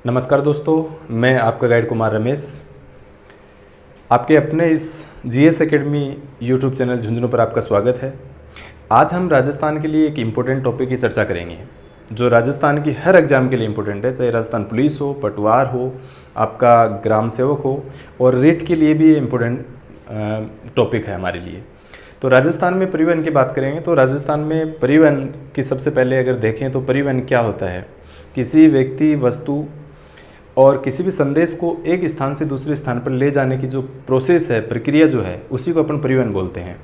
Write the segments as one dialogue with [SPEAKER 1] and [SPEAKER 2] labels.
[SPEAKER 1] नमस्कार दोस्तों, मैं आपका गाइड कुमार रमेश। आपके अपने इस GS academy YouTube channel Jhunjhunu पर आपका स्वागत है। आज हम राजस्थान के लिए एक इम्पोर्टेंट टॉपिक की चर्चा करेंगे जो राजस्थान की हर एग्ज़ाम के लिए इम्पोर्टेंट है, चाहे राजस्थान पुलिस हो, पटवार हो, आपका ग्राम सेवक हो, और रीट के लिए भी इम्पोर्टेंट टॉपिक है हमारे लिए। तो राजस्थान में परिवहन की बात करेंगे तो राजस्थान में परिवहन की सबसे पहले अगर देखें तो परिवहन क्या होता है, किसी व्यक्ति, वस्तु और किसी भी संदेश को एक स्थान से दूसरे स्थान पर ले जाने की जो प्रोसेस है, प्रक्रिया जो है, उसी को अपन परिवहन बोलते हैं।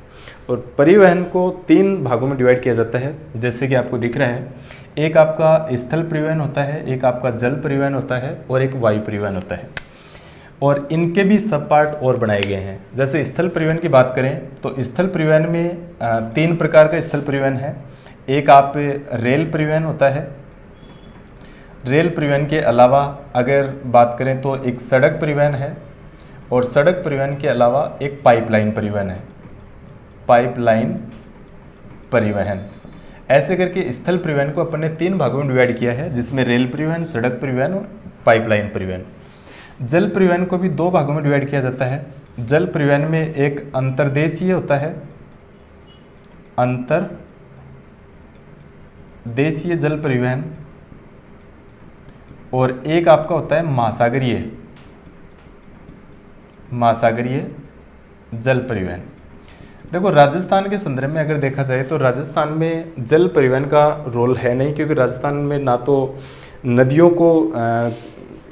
[SPEAKER 1] और परिवहन को 3 भागों में डिवाइड किया जाता है, जैसे कि आपको दिख रहा है। एक आपका स्थल परिवहन होता है, एक आपका जल परिवहन होता है और एक वायु परिवहन होता है। और इनके भी सब पार्ट और बनाए गए हैं। जैसे स्थल परिवहन की बात करें तो स्थल परिवहन में 3 प्रकार का स्थल परिवहन है। एक आप रेल परिवहन होता है। रेल परिवहन के अलावा अगर बात करें तो एक सड़क परिवहन है, और सड़क परिवहन के अलावा एक पाइपलाइन परिवहन है। पाइपलाइन परिवहन, ऐसे करके स्थल परिवहन को अपन ने 3 भागों में डिवाइड किया है, जिसमें रेल परिवहन, सड़क परिवहन और पाइपलाइन परिवहन। जल परिवहन को भी 2 भागों में डिवाइड किया जाता है। जल परिवहन में एक अंतर्देशीय होता है, अंतर्देशीय जल परिवहन, और एक आपका होता है महासागरीय जल परिवहन। देखो, राजस्थान के संदर्भ में अगर देखा जाए तो राजस्थान में जल परिवहन का रोल है नहीं, क्योंकि राजस्थान में ना तो नदियों को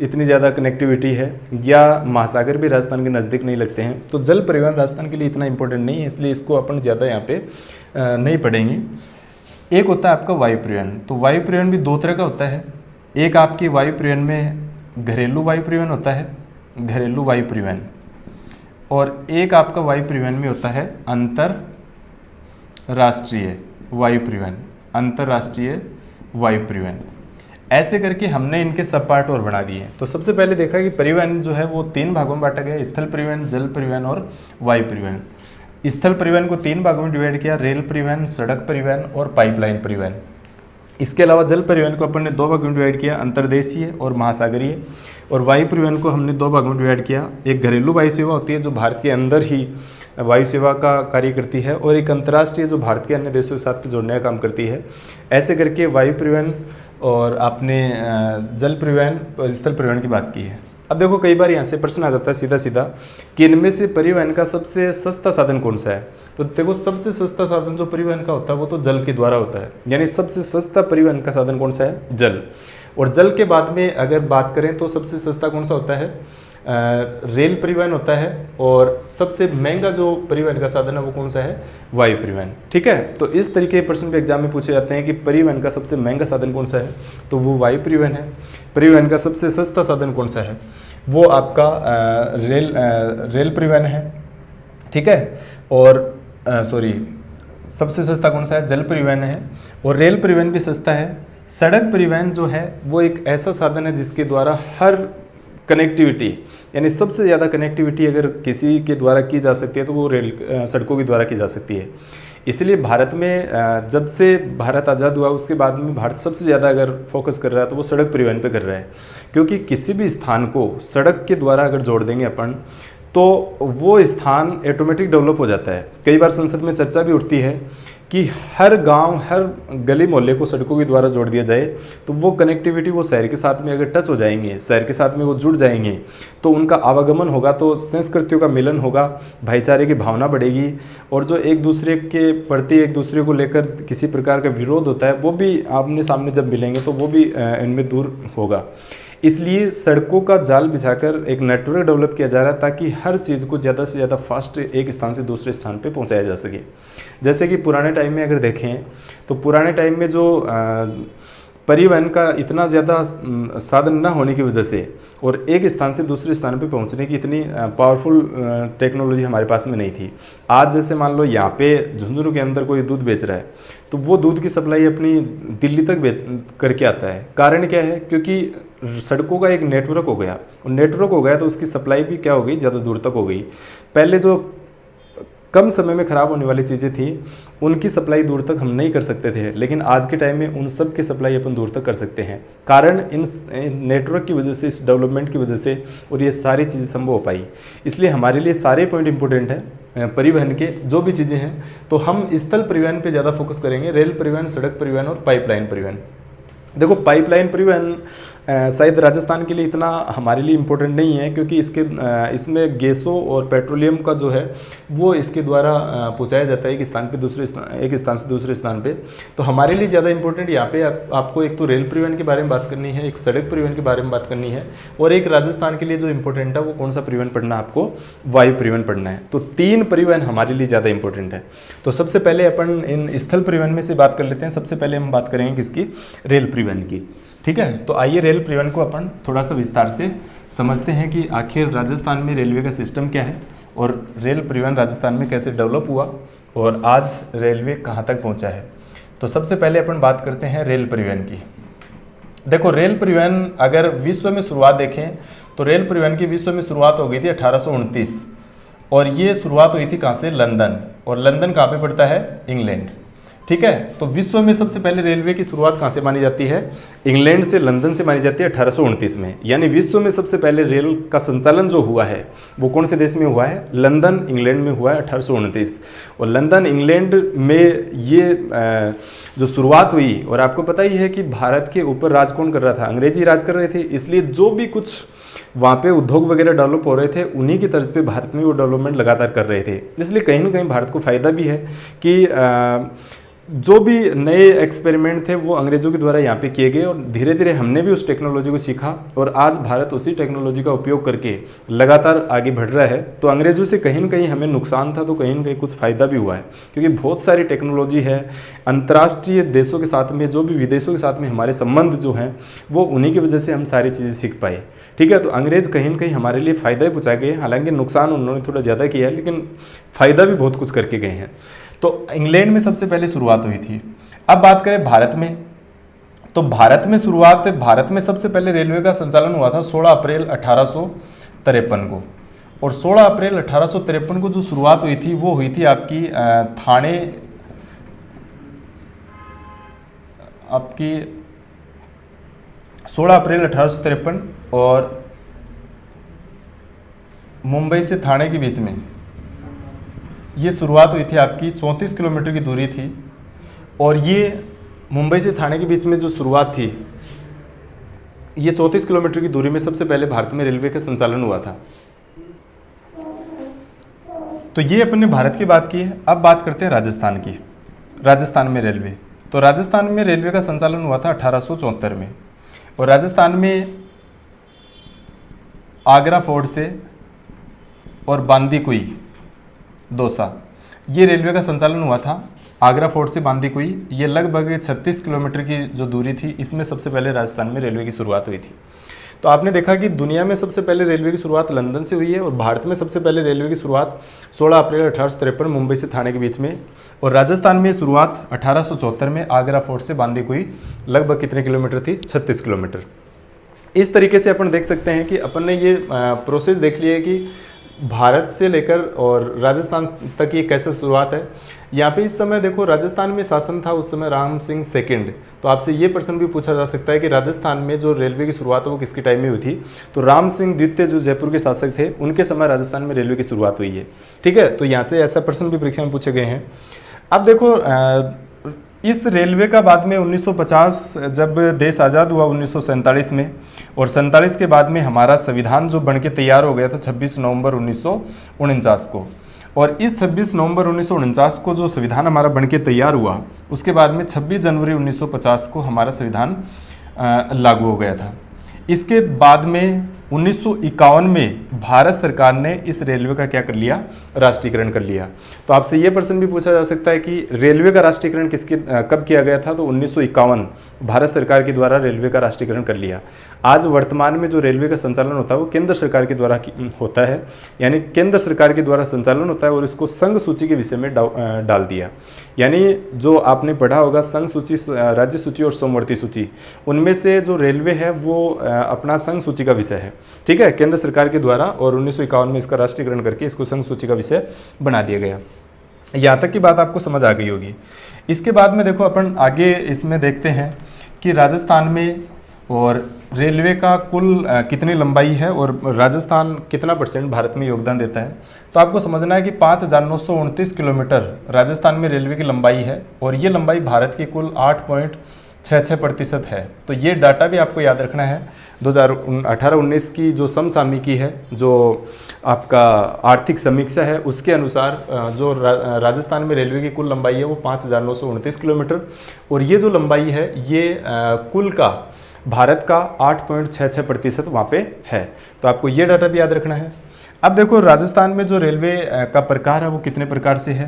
[SPEAKER 1] इतनी ज़्यादा कनेक्टिविटी है, या महासागर भी राजस्थान के नज़दीक नहीं लगते हैं। तो जल परिवहन राजस्थान के लिए इतना इंपॉर्टेंट नहीं है, इसलिए इसको अपन ज़्यादा यहाँ पे नहीं पढ़ेंगे। एक होता है आपका वायु परिवहन। तो वायु परिवहन भी 2 तरह का होता है। एक आपकी वायु परिवहन में घरेलू वायु परिवहन होता है, घरेलू वायु परिवहन, और एक आपका वायु परिवहन में होता है अंतरराष्ट्रीय वायु परिवहन, अंतरराष्ट्रीय वायु परिवहन। ऐसे करके हमने इनके सब पार्ट और बना दिए। तो सबसे पहले देखा कि परिवहन जो है वो 3 भागों में बांटा गया, स्थल परिवहन, जल परिवहन और वायु परिवहन। स्थल परिवहन को 3 भागों में डिवाइड किया, रेल परिवहन, सड़क परिवहन और पाइपलाइन परिवहन। इसके अलावा जल परिवहन को अपन ने 2 भागों में डिवाइड किया, अंतर्देशीय और महासागरीय। और वायु परिवहन को हमने 2 भागों में डिवाइड किया। एक घरेलू वायु सेवा होती है जो भारत के अंदर ही वायु सेवा का कार्य करती है, और एक अंतर्राष्ट्रीय जो भारत के अन्य देशों के साथ जोड़ने का काम करती है। ऐसे करके वायु परिवहन और आपने जल परिवहन और स्थल परिवहन की बात की है। अब देखो, कई बार यहाँ से प्रश्न आ जाता है सीधा सीधा कि इनमें से परिवहन का सबसे सस्ता साधन कौन सा है। तो देखो, सबसे सस्ता साधन जो परिवहन का होता है वो तो जल के द्वारा होता है, यानी सबसे सस्ता परिवहन का साधन कौन सा है, जल। और जल के बाद में अगर बात करें तो सबसे सस्ता कौन सा होता है, रेल परिवहन होता है, और सबसे महंगा जो परिवहन का साधन है वो कौन सा है, वायु परिवहन। ठीक है, तो इस तरीके के प्रश्न भी एग्जाम में पूछे जाते हैं कि परिवहन का सबसे महंगा साधन कौन सा है, तो वो वायु परिवहन है। परिवहन का सबसे सस्ता साधन कौन सा है, वो आपका रेल परिवहन है। ठीक है, और सबसे सस्ता कौन सा है, जल परिवहन है, और रेल परिवहन भी सस्ता है। सड़क परिवहन जो है वो एक ऐसा साधन है जिसके द्वारा हर कनेक्टिविटी, यानी सबसे ज़्यादा कनेक्टिविटी अगर किसी के द्वारा की जा सकती है तो वो सड़कों के द्वारा की जा सकती है। इसलिए भारत में जब से भारत आज़ाद हुआ उसके बाद में भारत सबसे ज़्यादा अगर फोकस कर रहा है तो वो सड़क परिवहन पे कर रहा है, क्योंकि किसी भी स्थान को सड़क के द्वारा अगर जोड़ देंगे अपन तो वो स्थान ऑटोमेटिक डेवलप हो जाता है। कई बार संसद में चर्चा भी उठती है कि हर गांव, हर गली मोहल्ले को सड़कों के द्वारा जोड़ दिया जाए, तो वो कनेक्टिविटी वो शहर के साथ में अगर टच हो जाएंगे, शहर के साथ में वो जुड़ जाएंगे, तो उनका आवागमन होगा, तो संस्कृतियों का मिलन होगा, भाईचारे की भावना बढ़ेगी, और जो एक दूसरे के प्रति, एक दूसरे को लेकर किसी प्रकार का विरोध होता है वो भी आमने सामने जब मिलेंगे तो वो भी इनमें दूर होगा। इसलिए सड़कों का जाल बिछाकर एक नेटवर्क डेवलप किया जा रहा है ताकि हर चीज़ को ज़्यादा से ज़्यादा फास्ट एक स्थान से दूसरे स्थान पे पहुंचाया जा सके। जैसे कि पुराने टाइम में अगर देखें तो पुराने टाइम में जो परिवहन का इतना ज़्यादा साधन न होने की वजह से और एक स्थान से दूसरे स्थान पे पहुंचने की इतनी पावरफुल टेक्नोलॉजी हमारे पास में नहीं थी। आज जैसे मान लो यहाँ पे झुंझुनू के अंदर कोई दूध बेच रहा है तो वो दूध की सप्लाई अपनी दिल्ली तक करके आता है। कारण क्या है? क्योंकि सड़कों का एक नेटवर्क हो गया, और नेटवर्क हो गया तो उसकी सप्लाई भी क्या हो गई, ज़्यादा दूर तक हो गई। पहले जो कम समय में ख़राब होने वाली चीज़ें थी उनकी सप्लाई दूर तक हम नहीं कर सकते थे, लेकिन आज के टाइम में उन सब की सप्लाई अपन दूर तक कर सकते हैं, कारण इन नेटवर्क की वजह से, इस डेवलपमेंट की वजह से, और ये सारी चीज़ें संभव हो पाई। इसलिए हमारे लिए सारे पॉइंट इंपॉर्टेंट है परिवहन के, जो भी चीज़ें हैं। तो हम स्थल परिवहन पे ज़्यादा फोकस करेंगे, रेल परिवहन, सड़क परिवहन और पाइपलाइन परिवहन। देखो पाइपलाइन परिवहन शायद राजस्थान के लिए इतना हमारे लिए इम्पोर्टेंट नहीं है, क्योंकि इसमें गैसों और पेट्रोलियम का जो है वो इसके द्वारा पहुंचाया जाता है एक स्थान से दूसरे स्थान पे। तो हमारे लिए ज़्यादा इम्पोर्टेंट यहाँ पे आपको एक तो रेल परिवहन के बारे में बात करनी है, एक सड़क परिवहन के बारे में बात करनी है, और एक राजस्थान के लिए जो इम्पोर्टेंट है वो कौन सा परिवहन पढ़ना है, आपको वायु परिवहन पढ़ना है। तो 3 परिवहन हमारे लिए ज़्यादा इंपॉर्टेंट है। तो सबसे पहले अपन इन स्थल परिवहन में से बात कर लेते हैं। सबसे पहले हम बात करेंगे किसकी, रेल परिवहन की। ठीक है, तो आइए रेल परिवहन को अपन थोड़ा सा विस्तार से समझते हैं कि आखिर राजस्थान में रेलवे का सिस्टम क्या है और रेल परिवहन राजस्थान में कैसे डेवलप हुआ और आज रेलवे कहाँ तक पहुँचा है। तो सबसे पहले अपन बात करते हैं रेल परिवहन की। देखो रेल परिवहन अगर विश्व में शुरुआत देखें तो रेल परिवहन की विश्व में शुरुआत हो गई थी 1829, और ये शुरुआत हुई थी कहाँ से, लंदन। और लंदन कहाँ पे पड़ता है, इंग्लैंड। ठीक है, तो विश्व में सबसे पहले रेलवे की शुरुआत कहाँ से मानी जाती है, इंग्लैंड से, लंदन से मानी जाती है 1829 में। यानी विश्व में सबसे पहले रेल का संचालन जो हुआ है वो कौन से देश में हुआ है, लंदन इंग्लैंड में हुआ है 1829। और लंदन इंग्लैंड में ये जो शुरुआत हुई, और आपको पता ही है कि भारत के ऊपर राज कौन कर रहा था, अंग्रेजी राज कर रहे थे। इसलिए जो भी कुछ वहाँ पे उद्योग वगैरह डेवलप हो रहे थे उन्हीं की तर्ज पे भारत में वो डेवलपमेंट लगातार कर रहे थे। इसलिए कहीं ना कहीं भारत को फ़ायदा भी है कि जो भी नए एक्सपेरिमेंट थे वो अंग्रेज़ों के द्वारा यहाँ पे किए गए, और धीरे धीरे हमने भी उस टेक्नोलॉजी को सीखा, और आज भारत उसी टेक्नोलॉजी का उपयोग करके लगातार आगे बढ़ रहा है। तो अंग्रेज़ों से कहीं ना कहीं हमें नुकसान था, तो कहीं ना कहीं कुछ फ़ायदा भी हुआ है, क्योंकि बहुत सारी टेक्नोलॉजी है अंतर्राष्ट्रीय देशों के साथ में, जो भी विदेशों के साथ में हमारे संबंध जो हैं वो उन्हीं की वजह से हम सारी चीज़ें सीख पाए। ठीक है, तो अंग्रेज़ कहीं ना कहीं हमारे लिए फ़ायदा ही पहुँचा गए, हालांकि नुकसान उन्होंने थोड़ा ज़्यादा किया है, लेकिन फ़ायदा भी बहुत कुछ करके गए हैं। तो इंग्लैंड में सबसे पहले शुरुआत हुई थी। अब बात करें भारत में, तो भारत में सबसे पहले रेलवे का संचालन हुआ था 16 अप्रैल 1853 को। और 16 अप्रैल 1853 को जो शुरुआत हुई थी वो हुई थी आपकी 16 अप्रैल 1853, और मुंबई से ठाणे के बीच में ये शुरुआत हुई थी आपकी 34 किलोमीटर की दूरी थी। और ये मुंबई से ठाणे के बीच में जो शुरुआत थी, ये 34 किलोमीटर की दूरी में सबसे पहले भारत में रेलवे का संचालन हुआ था। तो ये अपने भारत की बात की है। अब बात करते हैं राजस्थान की। राजस्थान में रेलवे, तो राजस्थान में रेलवे का संचालन हुआ था 1874 में, और राजस्थान में आगरा फोर्ट से और बांदीकुई दौसा, ये रेलवे का संचालन हुआ था। आगरा फोर्ट से बांदीकुई, ये लगभग 36 किलोमीटर की जो दूरी थी, इसमें सबसे पहले राजस्थान में रेलवे की शुरुआत हुई थी। तो आपने देखा कि दुनिया में सबसे पहले रेलवे की शुरुआत लंदन से हुई है, और भारत में सबसे पहले रेलवे की शुरुआत 16 अप्रैल 1853 मुंबई से ठाणे के बीच में, और राजस्थान में शुरुआत 1874 में आगरा फोर्ट से बांदीकुई, लगभग कितने किलोमीटर थी, 36 किलोमीटर। इस तरीके से अपन देख सकते हैं कि अपन ने ये प्रोसेस देख लिया है कि भारत से लेकर और राजस्थान तक ये कैसे शुरुआत है। यहाँ पे इस समय देखो राजस्थान में शासन था उस समय राम सिंह सेकंड। तो आपसे ये प्रश्न भी पूछा जा सकता है कि राजस्थान में जो रेलवे की शुरुआत है वो किसके टाइम में हुई थी। तो राम सिंह द्वितीय जो जयपुर के शासक थे उनके समय राजस्थान में रेलवे की शुरुआत हुई है। ठीक है, तो यहाँ से ऐसा प्रश्न भी परीक्षा में पूछे गए हैं। अब देखो इस रेलवे का बाद में 1950 जब देश आज़ाद हुआ 1947 में, और 47 के बाद में हमारा संविधान जो बनके तैयार हो गया था 26 नवंबर 1949 को, और इस 26 नवंबर 1949 को जो संविधान हमारा बनके तैयार हुआ, उसके बाद में 26 जनवरी 1950 को हमारा संविधान लागू हो गया था। इसके बाद में 1951 में भारत सरकार ने इस रेलवे का क्या कर लिया, राष्ट्रीयकरण कर लिया। तो आपसे ये प्रश्न भी पूछा जा सकता है कि रेलवे का राष्ट्रीयकरण कब किया गया था। तो 1951 भारत सरकार के द्वारा रेलवे का राष्ट्रीयकरण कर लिया। आज वर्तमान में जो रेलवे का संचालन होता है वो केंद्र सरकार के द्वारा होता है, यानी केंद्र सरकार के द्वारा संचालन होता है, और इसको संघ सूची के विषय में डाल दिया। यानी जो आपने पढ़ा होगा संघ सूची, राज्य सूची और सोमवर्ती सूची, उनमें से जो रेलवे है वो अपना संघ सूची का विषय है। ठीक है, केंद्र सरकार के द्वारा, और 1951 में इसका राष्ट्रीयकरण करके इसको संघ सूची का विषय बना दिया गया। यहाँ तक की बात आपको समझ आ गई होगी। इसके बाद में देखो अपन आगे इसमें देखते हैं कि राजस्थान में और रेलवे का कुल कितनी लंबाई है और राजस्थान कितना % भारत में योगदान देता है। तो आपको समझना है कि 5,929 किलोमीटर राजस्थान में रेलवे की लंबाई है और ये लंबाई भारत की कुल 8.66% है। तो ये डाटा भी आपको याद रखना है। 2018-19 की जो समसामयिकी है, जो आपका आर्थिक समीक्षा है, उसके अनुसार जो राजस्थान में रेलवे की कुल लंबाई है वो 5,929 किलोमीटर और ये जो लंबाई है ये कुल का भारत का 8.66% वहाँ पे है। तो आपको ये डाटा भी याद रखना है। अब देखो राजस्थान में जो रेलवे का प्रकार है वो कितने प्रकार से है।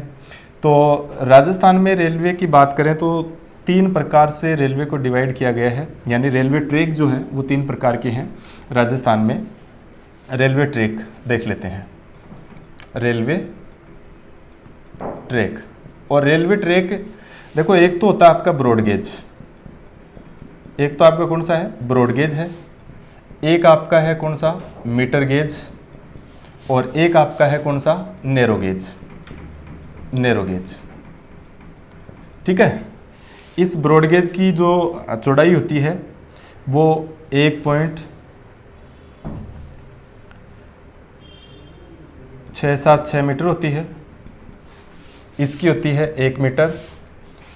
[SPEAKER 1] तो राजस्थान में रेलवे की बात करें तो 3 प्रकार से रेलवे को डिवाइड किया गया है, यानी रेलवे ट्रैक जो है वो 3 प्रकार के हैं राजस्थान में। रेलवे ट्रैक देख लेते हैं, रेलवे ट्रैक। और रेलवे ट्रैक देखो, एक तो होता है आपका ब्रॉडगेज, एक तो आपका कौन सा है, ब्रॉडगेज है, एक आपका है कौन सा, मीटर गेज, और एक आपका है कौन सा, नैरो गेज, नैरो गेज। ठीक है। इस ब्रॉडगेज की जो चौड़ाई होती है वो 1.676 मीटर होती है, इसकी होती है 1 मीटर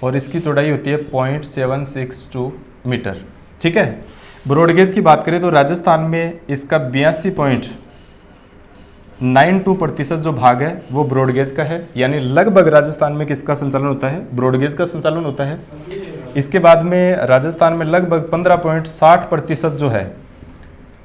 [SPEAKER 1] और इसकी चौड़ाई होती है 0.762 मीटर। ठीक है। ब्रॉडगेज की बात करें तो राजस्थान में इसका 82.92% जो भाग है वो ब्रॉडगेज का है, यानी लगभग राजस्थान में किसका संचालन होता है, ब्रॉडगेज का संचालन होता है। इसके बाद में राजस्थान में लगभग 15.60% जो है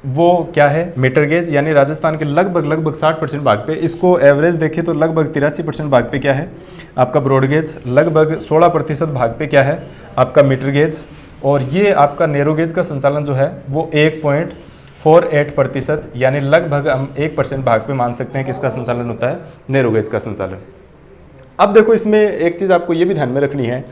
[SPEAKER 1] वो क्या है, मीटर गेज, यानी राजस्थान के लगभग 60% भाग पे, इसको एवरेज देखें तो लगभग 83% भाग पे क्या है आपका ब्रॉडगेज, लगभग 16% भाग पे क्या है आपका मीटर गेज, और ये आपका नैरो गेज का संचालन जो है वो 1.48%, यानी लगभग हम 1% भाग पे मान सकते हैं किसका संचालन होता है, नैरो गेज का संचालन। अब देखो इसमें एक चीज़ आपको ये भी ध्यान में रखनी है,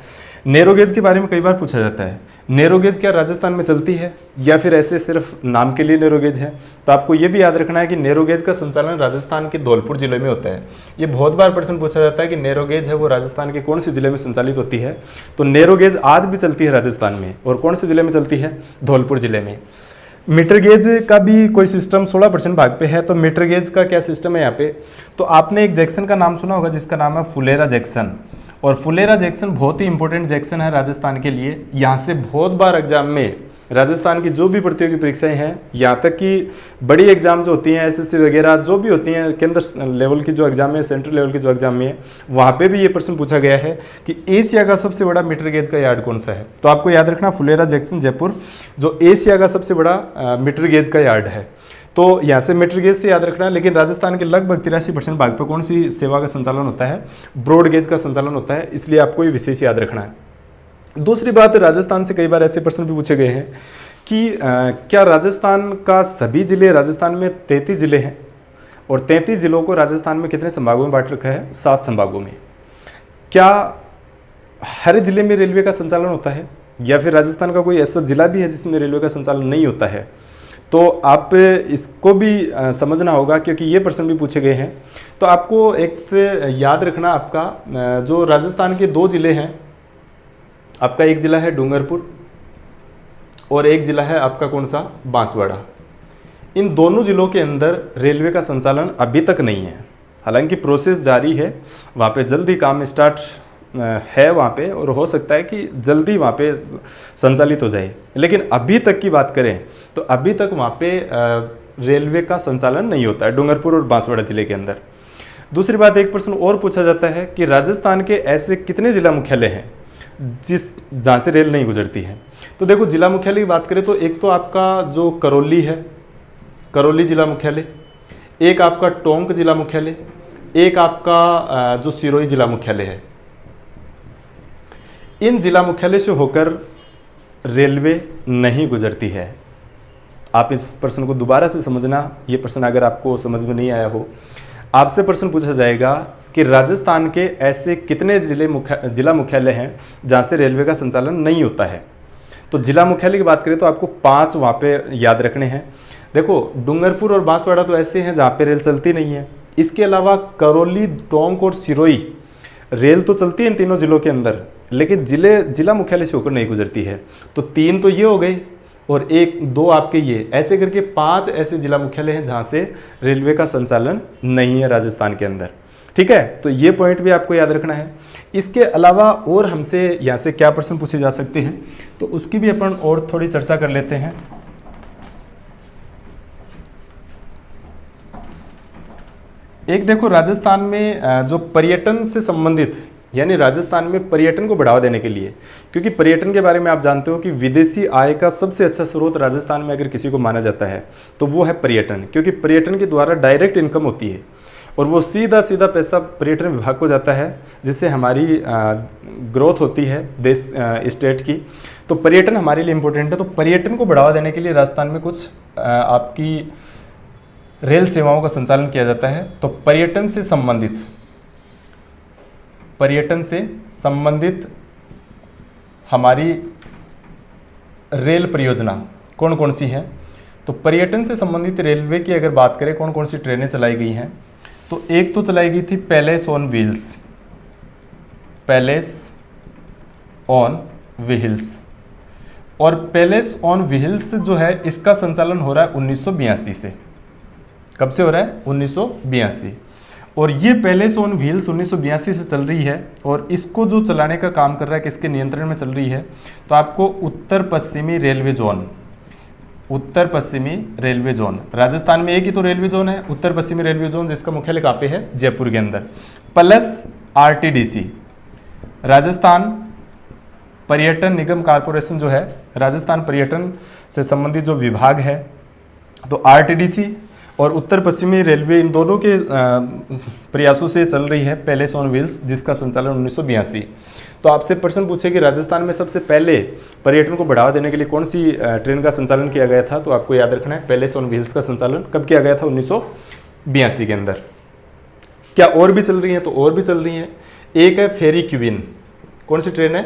[SPEAKER 1] नैरो गेज के बारे में कई बार पूछा जाता है, नैरो गेज क्या राजस्थान में चलती है या फिर ऐसे सिर्फ नाम के लिए नैरो गेज है। तो आपको ये भी याद रखना है कि नैरो गेज का संचालन राजस्थान के धौलपुर जिले में होता है। ये बहुत बार प्रश्न पूछा जाता है कि नैरो गेज है वो राजस्थान के कौन से जिले में संचालित होती है। तो नैरो गेज आज भी चलती है राजस्थान में, और कौन से जिले में चलती है, धौलपुर जिले में। मीटर गेज का भी कोई सिस्टम 16% भाग पे है। तो मीटर गेज का क्या सिस्टम है यहाँ पे, तो आपने एक जैक्सन का नाम सुना होगा जिसका नाम है फुलेरा जैक्सन, और फुलेरा जैक्सन बहुत ही इंपॉर्टेंट जैक्सन है राजस्थान के लिए। यहाँ से बहुत बार एग्जाम में राजस्थान की जो भी प्रतियोगी परीक्षाएं हैं, यहाँ तक कि बड़ी एग्जाम जो होती हैं एसएससी वगैरह जो भी होती हैं, केंद्र लेवल की जो एग्जाम है, सेंट्रल लेवल की जो एग्जाम है, वहाँ पे भी ये प्रश्न पूछा गया है कि एशिया का सबसे बड़ा मीटर गेज का यार्ड कौन सा है। तो आपको याद रखना फुलेरा जैक्सन जयपुर जो एशिया का सबसे बड़ा मीटर गेज का यार्ड है। तो यहाँ से मीटर गेज से याद रखना है, लेकिन राजस्थान के लगभग 83% भाग पर कौन सी सेवा का संचालन होता है, ब्रॉड गेज का संचालन होता है, इसलिए आपको ये विशेष याद रखना है। दूसरी बात, राजस्थान से कई बार ऐसे प्रश्न भी पूछे गए हैं कि क्या राजस्थान का सभी जिले, राजस्थान में 33 जिले हैं और 33 जिलों को राजस्थान में कितने संभागों में बांट रखा है, 7 संभागों में। क्या हर जिले में रेलवे का संचालन होता है या फिर राजस्थान का कोई ऐसा जिला भी है जिसमें रेलवे का संचालन नहीं होता है। तो आप इसको भी समझना होगा क्योंकि ये प्रश्न भी पूछे गए हैं। तो आपको एक याद रखना, आपका जो राजस्थान के 2 जिले हैं, आपका एक जिला है डूंगरपुर और एक जिला है आपका कौन सा, बांसवाड़ा। इन दोनों जिलों के अंदर रेलवे का संचालन अभी तक नहीं है, हालांकि प्रोसेस जारी है, वहाँ पे जल्दी काम स्टार्ट है वहाँ पे, और हो सकता है कि जल्दी वहाँ पे संचालित हो जाए। लेकिन अभी तक की बात करें तो अभी तक वहाँ पे रेलवे का संचालन नहीं होता है डूंगरपुर और बांसवाड़ा जिले के अंदर। दूसरी बात, एक प्रश्न और पूछा जाता है कि राजस्थान के ऐसे कितने जिला मुख्यालय हैं जहाँ से रेल नहीं गुजरती है। तो देखो जिला मुख्यालय की बात करें तो एक तो आपका जो करौली है, करौली जिला मुख्यालय, एक आपका टोंक जिला मुख्यालय, एक आपका जो सिरोही जिला मुख्यालय है। इन जिला मुख्यालय से होकर रेलवे नहीं गुजरती है। आप इस प्रश्न को दोबारा से समझना, ये प्रश्न अगर आपको समझ में नहीं आया हो, आपसे प्रश्न पूछा जाएगा कि राजस्थान के ऐसे कितने जिला मुख्यालय हैं जहाँ से रेलवे का संचालन नहीं होता है। तो जिला मुख्यालय की बात करें तो आपको 5 वहाँ पे याद रखने हैं। देखो डूंगरपुर और बांसवाड़ा तो ऐसे हैं जहाँ पे रेल चलती नहीं है। इसके अलावा करौली, टोंक और सिरोही रेल तो चलती है इन तीनों जिलों के अंदर, लेकिन जिला मुख्यालय से होकर नहीं गुजरती है। तो 3 तो ये हो गई और 1-2 आपके ये, ऐसे करके 5 ऐसे जिला मुख्यालय हैं जहाँ से रेलवे का संचालन नहीं है राजस्थान के अंदर। ठीक है, तो ये पॉइंट भी आपको याद रखना है। इसके अलावा और हमसे यहाँ से क्या प्रश्न पूछे जा सकते हैं, तो उसकी भी अपन और थोड़ी चर्चा कर लेते हैं। एक देखो, राजस्थान में जो पर्यटन से संबंधित, यानी राजस्थान में पर्यटन को बढ़ावा देने के लिए, क्योंकि पर्यटन के बारे में आप जानते हो कि विदेशी आय का सबसे अच्छा स्रोत राजस्थान में अगर किसी को माना जाता है तो वो है पर्यटन, क्योंकि पर्यटन के द्वारा डायरेक्ट इनकम होती है और वो सीधा सीधा पैसा पर्यटन विभाग को जाता है, जिससे हमारी ग्रोथ होती है देश स्टेट की। तो पर्यटन हमारे लिए इम्पोर्टेंट है। तो पर्यटन को बढ़ावा देने के लिए राजस्थान में कुछ आपकी रेल सेवाओं का संचालन किया जाता है। तो पर्यटन से संबंधित हमारी रेल परियोजना कौन कौन सी है, तो पर्यटन से संबंधित रेलवे की अगर बात करें कौन कौन सी ट्रेनें चलाई गई हैं, तो एक तो चलाई गई थी पैलेस ऑन व्हील्स। और पैलेस ऑन व्हील्स जो है इसका संचालन हो रहा है 1982 से। कब से हो रहा है? 1982। और ये पैलेस ऑन व्हील्स 1982 से चल रही है और इसको जो चलाने का काम कर रहा है, किसके नियंत्रण में चल रही है, तो आपको उत्तर पश्चिमी रेलवे जोन, राजस्थान में एक ही तो रेलवे जोन है, उत्तर पश्चिमी रेलवे जोन, जिसका मुख्यालय कहाँ पे है? जयपुर के अंदर, प्लस आरटीडीसी, राजस्थान पर्यटन निगम कॉरपोरेशन जो है, राजस्थान पर्यटन से संबंधित जो विभाग है, तो आरटीडीसी और उत्तर पश्चिमी रेलवे, इन दोनों के प्रयासों से चल रही है पैलेस ऑन व्हील्स, जिसका संचालन 1982। तो आपसे प्रश्न पूछे कि राजस्थान में सबसे पहले पर्यटन को बढ़ावा देने के लिए कौन सी ट्रेन का संचालन किया गया था, तो आपको याद रखना है पैलेस ऑन व्हील्स का संचालन कब किया गया था? 1982 के अंदर। क्या और भी चल रही हैं? तो और भी चल रही हैं। एक है फेरी क्वीन। कौन सी ट्रेन है?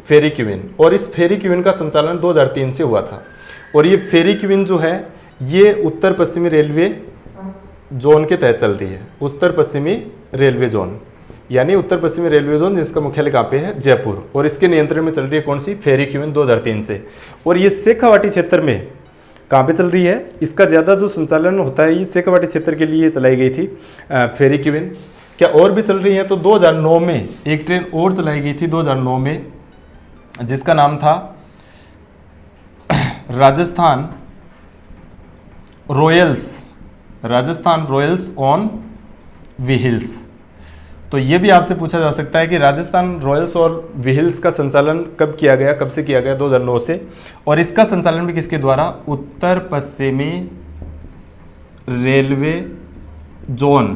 [SPEAKER 1] फेरी क्वीन। और इस फेरी क्वीन का संचालन 2003 से हुआ था। और ये फेरी क्वीन जो है ये उत्तर पश्चिमी रेलवे जोन के तहत चल रही है। उत्तर पश्चिमी रेलवे जोन, यानी उत्तर पश्चिमी रेलवे जोन, जिसका मुख्यालय कहाँ पे है? जयपुर। और इसके नियंत्रण में चल रही है कौन सी? फेरी क्वीन 2003 से। और ये शेखावाटी क्षेत्र में कहाँ पे चल रही है? इसका ज़्यादा जो संचालन होता है ये शेखावाटी क्षेत्र के लिए चलाई गई थी फेरी क्वीन। क्या और भी चल रही है? तो 2009 में एक ट्रेन और चलाई गई थी 2009 में, जिसका नाम था राजस्थान रॉयल्स ऑन व्हील्स। तो ये भी आपसे पूछा जा सकता है कि राजस्थान रॉयल्स और व्हील्स का संचालन कब किया गया, कब से किया गया? 2009 से। और इसका संचालन भी किसके द्वारा? उत्तर पश्चिमी रेलवे जोन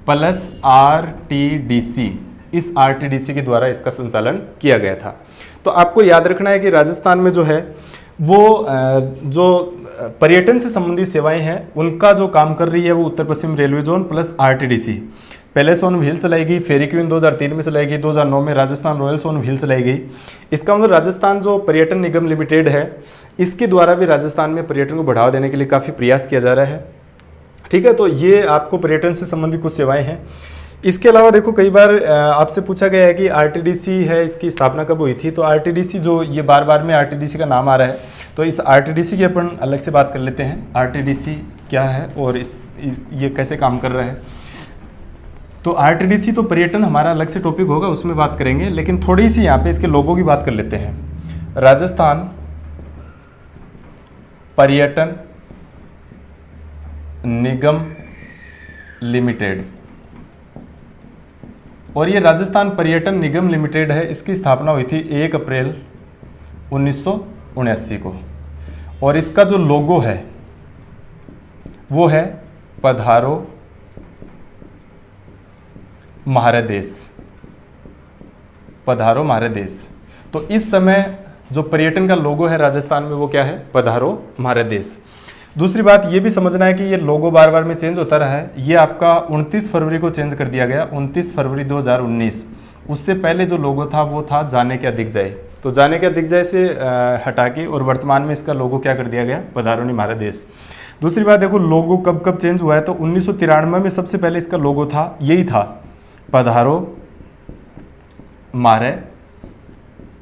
[SPEAKER 1] प्लस आरटीडीसी, इस आरटीडीसी के द्वारा इसका संचालन किया गया था। तो आपको याद रखना है कि राजस्थान में जो है वो जो पर्यटन से संबंधित सेवाएं हैं उनका जो काम कर रही है वो उत्तर पश्चिम railway zone plus RTDC. Palace on wheel चलाई गई, फेरी क्वीन 2003 में चलाई गई, 2009 में राजस्थान रॉयल्स ऑन व्हील चलाई गई। इसका मतलब राजस्थान जो पर्यटन निगम लिमिटेड है, इसके द्वारा भी राजस्थान में पर्यटन को बढ़ावा देने के लिए काफ़ी प्रयास किया जा रहा है। ठीक है, तो ये आपको पर्यटन से संबंधित कुछ सेवाएं हैं। इसके अलावा देखो, कई बार आपसे पूछा गया है कि आरटीडीसी है, इसकी स्थापना कब हुई थी? तो आरटीडीसी जो ये बार बार में आरटीडीसी का नाम आ रहा है, तो इस आरटीडीसी की अपन अलग से बात कर लेते हैं। आरटीडीसी क्या है और ये कैसे काम कर रहा है? तो आरटीडीसी तो पर्यटन हमारा अलग से टॉपिक होगा, उसमें बात करेंगे, लेकिन थोड़ी सी यहाँ पे इसके लोगों की बात कर लेते हैं। राजस्थान पर्यटन निगम लिमिटेड, और ये राजस्थान पर्यटन निगम लिमिटेड है, इसकी स्थापना हुई थी 1 अप्रैल 1979 को। और इसका जो लोगो है वो है पधारो म्हारे देश, पधारो म्हारे देश। तो इस समय जो पर्यटन का लोगो है राजस्थान में वो क्या है? पधारो म्हारे देश। दूसरी बात ये भी समझना है कि ये लोगो बार बार में चेंज होता रहा है। ये आपका 29 फरवरी को चेंज कर दिया गया, 29 फरवरी 2019। उससे पहले जो लोगो था वो था जाने क्या दिख जाए। तो जाने क्या दिख जाए से हटा के और वर्तमान में इसका लोगो क्या कर दिया गया? पधारो म्हारे देश। दूसरी बात देखो, लोगो कब कब चेंज हुआ है? तो 1993 में सबसे पहले इसका लोगो था, यही था, पधारो मारे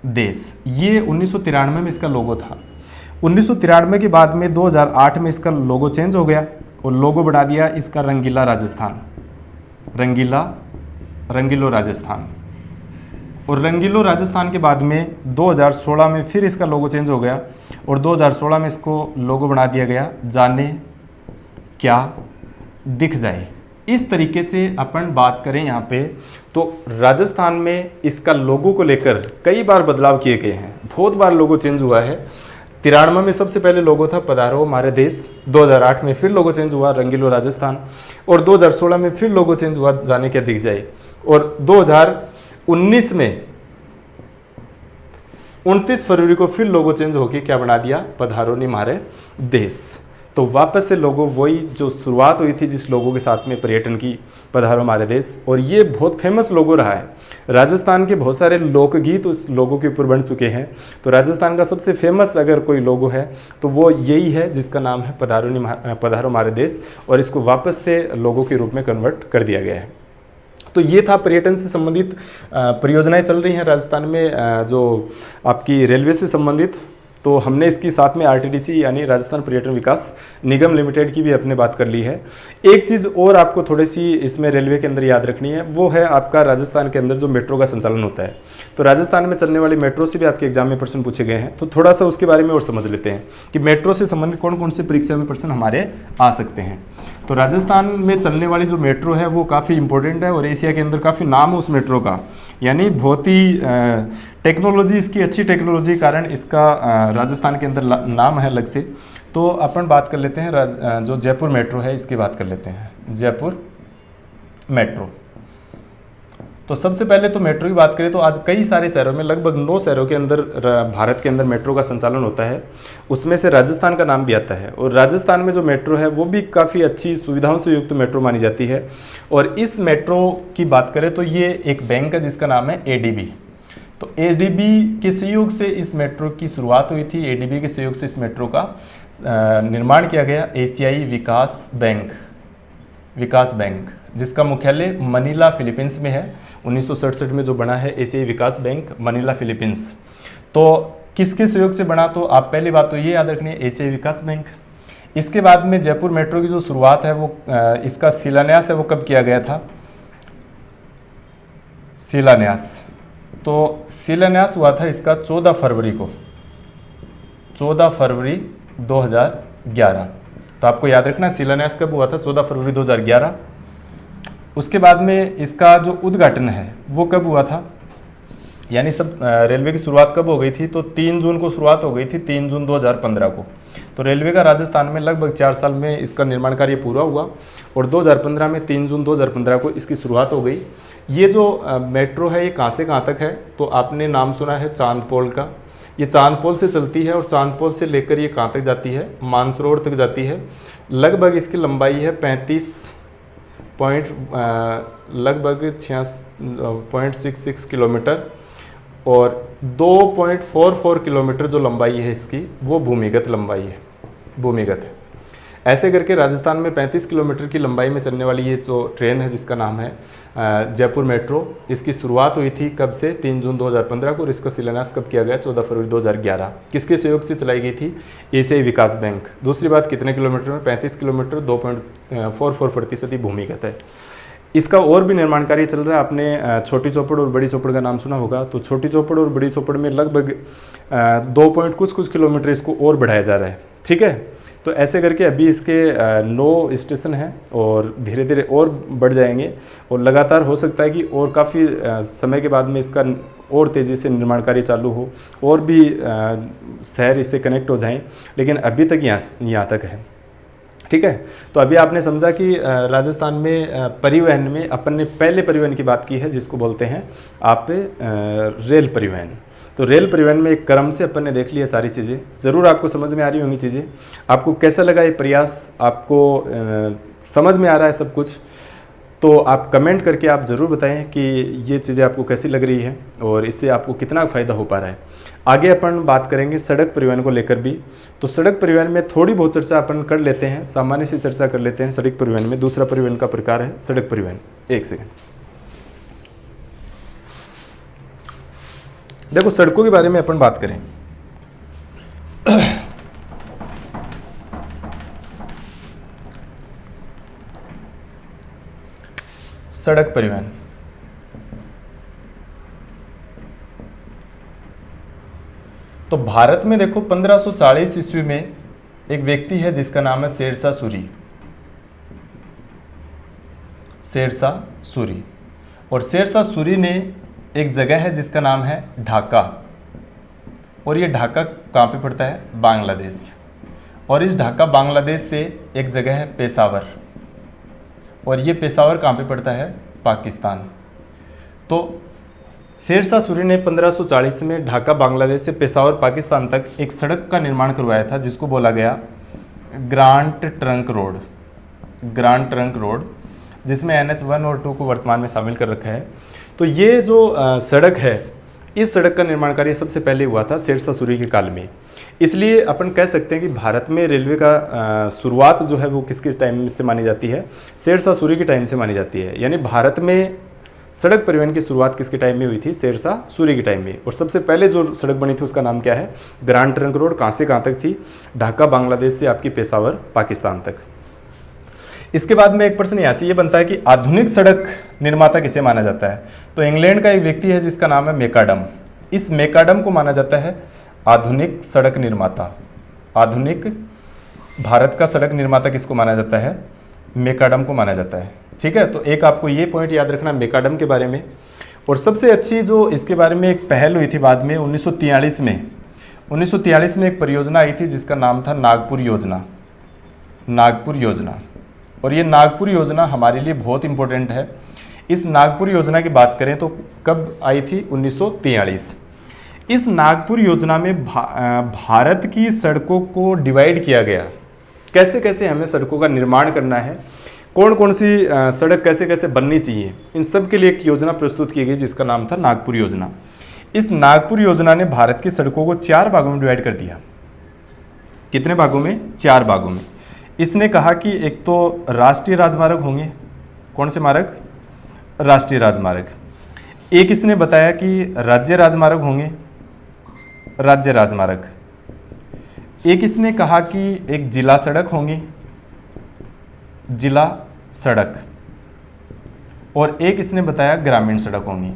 [SPEAKER 1] देश, ये 1993 में इसका लोगो था। 1993 के बाद में 2008 में इसका लोगो चेंज हो गया और लोगो बना दिया इसका रंगीला राजस्थान, रंगीलो राजस्थान। और रंगीलो राजस्थान के बाद में 2016 में फिर इसका लोगो चेंज हो गया और 2016 में इसको लोगो बना दिया गया जाने क्या दिख जाए। इस तरीके से अपन बात करें यहाँ पे तो राजस्थान में इसका लोगो को लेकर कई बार बदलाव किए गए हैं, बहुत बार लोगो चेंज हुआ है। 93 में सबसे पहले लोगो था पधारो हमारे देश, 2008 में फिर लोगो चेंज हुआ रंगीलो राजस्थान और 2016 में फिर लोगो चेंज हुआ जाने क्या दिख जाए और 2019 में 29 फरवरी को फिर लोगो चेंज होके क्या बना दिया, पधारो नी हमारे देश। तो वापस से लोगो वही जो शुरुआत हुई थी जिस लोगों के साथ में पर्यटन की, पधारो हमारे देश, और ये बहुत फेमस लोगो रहा है। राजस्थान के बहुत सारे लोकगीत उस लोगो के ऊपर बन चुके हैं। तो राजस्थान का सबसे फेमस अगर कोई लोगो है तो वो यही है जिसका नाम है पधारो हमारे देश, और इसको वापस से लोगो के रूप में कन्वर्ट कर दिया गया है। तो ये था पर्यटन से संबंधित परियोजनाएं चल रही हैं राजस्थान में, जो आपकी रेलवे से संबंधित। तो हमने इसकी साथ में आरटीडीसी यानी राजस्थान पर्यटन विकास निगम लिमिटेड की भी अपने बात कर ली है। एक चीज़ और आपको थोड़ी सी इसमें रेलवे के अंदर याद रखनी है, वो है आपका राजस्थान के अंदर जो मेट्रो का संचालन होता है। तो राजस्थान में चलने वाली मेट्रो से भी आपके एग्जाम में प्रश्न पूछे गए हैं, तो थोड़ा सा उसके बारे में और समझ लेते हैं कि मेट्रो से संबंधित कौन कौन से परीक्षा में प्रश्न हमारे आ सकते हैं। तो राजस्थान में चलने वाली जो मेट्रो है वो काफ़ी इंपॉर्टेंट है और एशिया के अंदर काफ़ी नाम है उस मेट्रो का, यानी बहुत ही टेक्नोलॉजी, इसकी अच्छी टेक्नोलॉजी के कारण इसका राजस्थान के अंदर नाम है अलग से। तो अपन बात कर लेते हैं जो जयपुर मेट्रो है इसकी बात कर लेते हैं, जयपुर मेट्रो। तो सबसे पहले तो मेट्रो की बात करें तो आज कई सारे शहरों में, लगभग 9 शहरों के अंदर भारत के अंदर मेट्रो का संचालन होता है, उसमें से राजस्थान का नाम भी आता है। और राजस्थान में जो मेट्रो है वो भी काफ़ी अच्छी सुविधाओं से युक्त मेट्रो मानी जाती है। और इस मेट्रो की बात करें तो ये एक बैंक है जिसका नाम है एडीबी। तो एडीबी के सहयोग से इस मेट्रो की शुरुआत हुई थी, एडीबी के सहयोग से इस मेट्रो का निर्माण किया गया। एशियाई विकास बैंक जिसका मुख्यालय मनीला फिलीपींस में है, 1967 में जो बना है एशियाई विकास बैंक मनीला फिलीपींस। तो किसके सहयोग से बना, तो आप पहली बात तो ये याद रखनी है, एशियाई विकास बैंक। इसके बाद में जयपुर मेट्रो की जो शुरुआत है वो इसका शिलान्यास है वो कब किया गया था, शिलान्यास। तो शिलान्यास हुआ था इसका 14 फरवरी को, 14 फरवरी 2011। तो आपको याद रखना शिलान्यास कब हुआ था, 14 फरवरी 2011। उसके बाद में इसका जो उद्घाटन है वो कब हुआ था, यानी सब रेलवे की शुरुआत कब हो गई थी, तो 3 जून को शुरुआत हो गई थी, 3 जून 2015 को। तो रेलवे का राजस्थान में लगभग 4 साल में इसका निर्माण कार्य पूरा हुआ और 2015 में 3 जून 2015 को इसकी शुरुआत हो गई। ये जो मेट्रो है ये कहाँ से कहाँ तक है, तो आपने नाम सुना है चांदपोल का। ये चांदपोल से चलती है और चांदपोल से लेकर ये कहाँ तक जाती है, मानसरोवर तक जाती है। लगभग इसकी लंबाई है 36.66 किलोमीटर और 2.44 किलोमीटर जो लंबाई है इसकी वो भूमिगत लंबाई है, भूमिगत है। ऐसे करके राजस्थान में 35 किलोमीटर की लंबाई में चलने वाली ये जो ट्रेन है जिसका नाम है जयपुर मेट्रो, इसकी शुरुआत हुई थी कब से, 3 जून 2015 को, और इसका शिलान्यास कब किया गया, 14 फरवरी 2011। किसके सहयोग से चलाई गई थी, एशियाई विकास बैंक। दूसरी बात, कितने किलोमीटर में, 35 किलोमीटर, 2.44% ही भूमिगत है। इसका और भी निर्माण कार्य चल रहा है। आपने छोटी चौपड़ और बड़ी चौपड़ का नाम सुना होगा। तो छोटी चौपड़ और बड़ी चौपड़ में लगभग 2 कुछ किलोमीटर इसको और बढ़ाया जा रहा है, ठीक है। तो ऐसे करके अभी इसके 9 स्टेशन हैं और धीरे धीरे और बढ़ जाएंगे और लगातार हो सकता है कि और काफ़ी समय के बाद में इसका और तेज़ी से निर्माण कार्य चालू हो और भी शहर इससे कनेक्ट हो जाएं, लेकिन अभी तक यहाँ तक है, ठीक है। तो अभी आपने समझा कि राजस्थान में परिवहन में अपन ने पहले परिवहन की बात की है जिसको बोलते हैं आप रेल परिवहन। तो रेल परिवहन में एक क्रम से अपन ने देख लिया सारी चीज़ें। ज़रूर आपको समझ में आ रही होंगी चीज़ें। आपको कैसा लगा ये प्रयास, आपको समझ में आ रहा है सब कुछ, तो आप कमेंट करके आप ज़रूर बताएं कि ये चीज़ें आपको कैसी लग रही है और इससे आपको कितना फ़ायदा हो पा रहा है। आगे अपन बात करेंगे सड़क परिवहन को लेकर भी। तो सड़क परिवहन में थोड़ी बहुत चर्चा अपन कर लेते हैं, सामान्य से चर्चा कर लेते हैं सड़क परिवहन में। दूसरा परिवहन का प्रकार है सड़क परिवहन। एक सेकंड। देखो सड़कों के बारे में अपन बात करें, सड़क परिवहन, तो भारत में देखो 1540 ईस्वी में एक व्यक्ति है जिसका नाम है शेरशाह सूरी। शेरशाह सूरी, और शेरशाह सूरी ने एक जगह है जिसका नाम है ढाका, और ये ढाका कहाँ पे पड़ता है? बांग्लादेश। और इस ढाका बांग्लादेश से एक जगह है पेशावर, और ये पेशावर कहाँ पे पड़ता है? पाकिस्तान। तो शेरशाह सूरी ने 1540 में ढाका बांग्लादेश से पेशावर पाकिस्तान तक एक सड़क का निर्माण करवाया था जिसको बोला गया grant trunk road. Grant trunk road, जिसमें NH 1 और 2 को वर्तमान में शामिल कर रखा है। तो ये जो सड़क है, इस सड़क का निर्माण कार्य सबसे पहले हुआ था शेरशाह सूरी के काल में। इसलिए अपन कह सकते हैं कि भारत में रेलवे का शुरुआत जो है वो किसके टाइम से मानी जाती है? शेरशाह सूरी के टाइम से मानी जाती है। यानी भारत में सड़क परिवहन की शुरुआत किसके टाइम में हुई थी? शेरशाह सूरी के टाइम में। और सबसे पहले जो सड़क बनी थी उसका नाम क्या है? Grand trunk road. कहाँ से कहाँ तक थी? ढाका बांग्लादेश से आपकी पेशावर पाकिस्तान तक। इसके बाद में एक प्रश्न यहाँ से ये बनता है कि आधुनिक सड़क निर्माता किसे माना जाता है? तो इंग्लैंड का एक व्यक्ति है जिसका नाम है मेकाडम। इस मेकाडम को माना जाता है आधुनिक सड़क निर्माता। आधुनिक भारत का सड़क निर्माता किसको माना जाता है? मेकाडम को माना जाता है। ठीक है, तो एक आपको ये पॉइंट याद रखना मेकाडम के बारे में। और सबसे अच्छी जो इसके बारे में एक पहल हुई थी बाद में 1943 में, 1943 में एक परियोजना आई थी जिसका नाम था नागपुर योजना। नागपुर योजना, और ये नागपुर योजना हमारे लिए बहुत इंपॉर्टेंट है। इस नागपुर योजना की बात करें तो कब आई थी? 1943। इस नागपुर योजना में भारत की सड़कों को डिवाइड किया गया, कैसे कैसे हमें सड़कों का निर्माण करना है, कौन कौन सी सड़क कैसे कैसे बननी चाहिए, इन सब के लिए एक योजना प्रस्तुत की गई जिसका नाम था नागपुर योजना। इस नागपुर योजना ने भारत की सड़कों को 4 भागों में डिवाइड कर दिया। कितने भागों में? 4 भागों में। इसने कहा कि एक तो राष्ट्रीय राजमार्ग होंगे। कौन से मार्ग? राष्ट्रीय राजमार्ग। एक इसने बताया कि राज्य राजमार्ग होंगे, राज्य राजमार्ग। एक इसने कहा कि एक जिला सड़क होंगी, जिला सड़क। और एक इसने बताया ग्रामीण सड़क होंगी।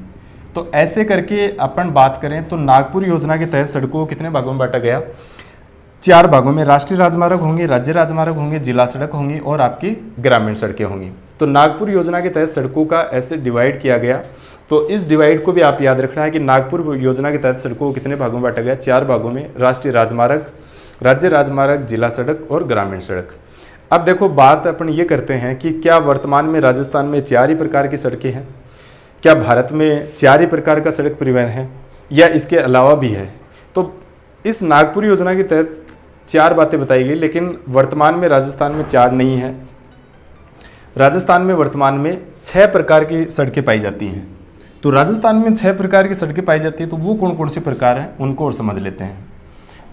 [SPEAKER 1] तो ऐसे करके अपन बात करें तो नागपुर योजना के तहत सड़कों को कितने भागों में बांटा गया? 4 भागों में। राष्ट्रीय राजमार्ग होंगे, राज्य राजमार्ग होंगे, जिला सड़क होंगी और आपकी ग्रामीण सड़कें होंगी। तो नागपुर योजना के तहत सड़कों का ऐसे डिवाइड किया गया। तो इस डिवाइड को भी आप याद रखना है कि नागपुर योजना के तहत सड़कों को कितने भागों में बांटा गया? 4 भागों में। राष्ट्रीय राजमार्ग, राज्य राजमार्ग, जिला सड़क और ग्रामीण सड़क। अब देखो बात अपन ये करते हैं कि क्या वर्तमान में राजस्थान में 4 ही प्रकार की सड़कें हैं? क्या भारत में 4 ही प्रकार का सड़क परिवहन है या इसके अलावा भी है? तो इस नागपुर योजना के तहत 4 बातें बताई गई, लेकिन वर्तमान में राजस्थान में 4 नहीं है। राजस्थान में वर्तमान में 6 प्रकार की सड़कें पाई जाती हैं। तो राजस्थान में 6 प्रकार की सड़कें पाई जाती हैं, तो वो कौन कौन से प्रकार हैं उनको और समझ लेते हैं।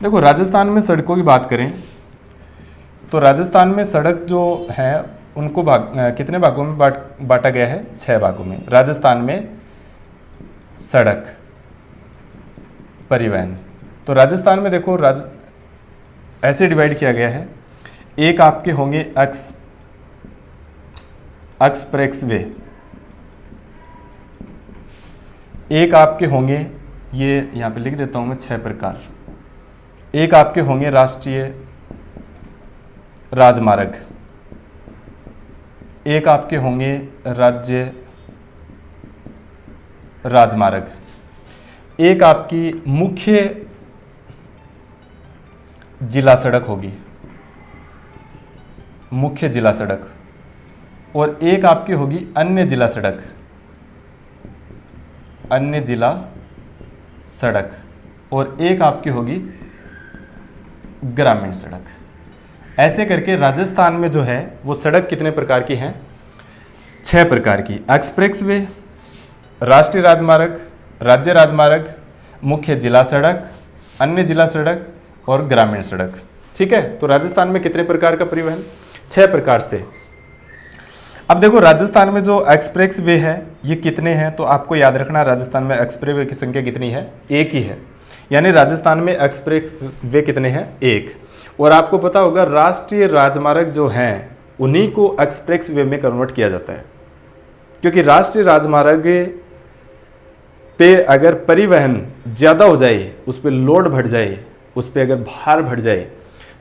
[SPEAKER 1] देखो राजस्थान में सड़कों की बात करें तो राजस्थान में सड़क जो है उनको कितने भागों में बांटा गया है? 6 भागों में। राजस्थान में सड़क परिवहन, तो राजस्थान में देखो ऐसे डिवाइड किया गया है। एक आपके होंगे एक्सप्रेस वे, एक आपके होंगे, ये यहाँ पे लिख देता हूँ मैं 6 प्रकार। एक आपके होंगे राष्ट्रीय राजमार्ग, एक आपके होंगे राज्य राजमार्ग, एक आपकी मुख्य जिला सड़क होगी, मुख्य जिला सड़क, और एक आपकी होगी अन्य जिला सड़क, अन्य जिला सड़क, और एक आपकी होगी ग्रामीण सड़क। ऐसे करके राजस्थान में जो है वो सड़क कितने प्रकार की हैं? 6 प्रकार की। एक्सप्रेस वे, राष्ट्रीय राजमार्ग, राज्य राजमार्ग, मुख्य जिला सड़क, अन्य जिला सड़क और ग्रामीण सड़क। ठीक है, तो राजस्थान में कितने प्रकार का परिवहन? 6 प्रकार से। अब देखो राजस्थान में जो एक्सप्रेस वे है ये कितने हैं, तो आपको याद रखना राजस्थान में एक्सप्रेस वे की संख्या कितनी है, एक ही है। यानी राजस्थान में एक्सप्रेस वे कितने हैं, एक। और आपको पता होगा राष्ट्रीय राजमार्ग जो हैं उन्हीं को एक्सप्रेस वे में कन्वर्ट किया जाता है, क्योंकि राष्ट्रीय राजमार्ग पे अगर परिवहन ज़्यादा हो जाए, उस पर लोड बढ़ जाए, उस पर अगर भार बढ़ जाए,